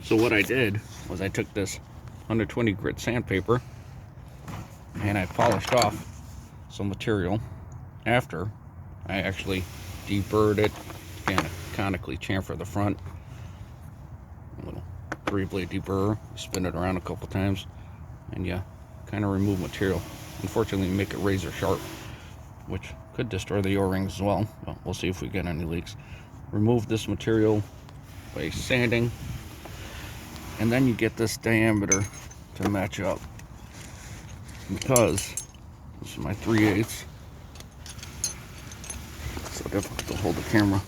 So what I did was I took this 120 grit sandpaper and I polished off some material after I actually deburred it and conically chamfer the front. A little 3-blade deburr, spin it around a couple times, and you kind of remove material. Unfortunately, make it razor sharp, which could destroy the O-rings as well, but we'll see if we get any leaks. Remove this material by sanding, and then you get this diameter to match up. Because this is my 3/8, so difficult to hold the camera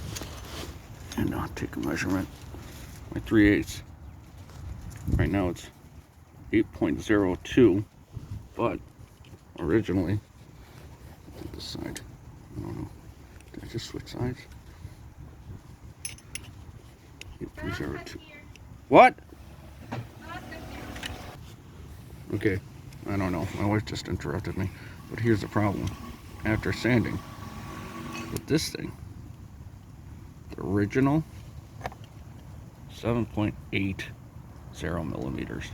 and take a measurement. My 3/8, right now it's 8.02, but originally, this side, I don't know, did I just switch sides? 8.02. What? Okay, I don't know. My wife just interrupted me. But here's the problem. After sanding with this thing, the original 7.80 millimeters.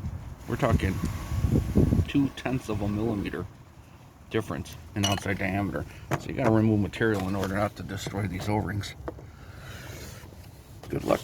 We're talking 0.2 of a millimeter difference in outside diameter. So you gotta remove material in order not to destroy these O-rings. Good luck.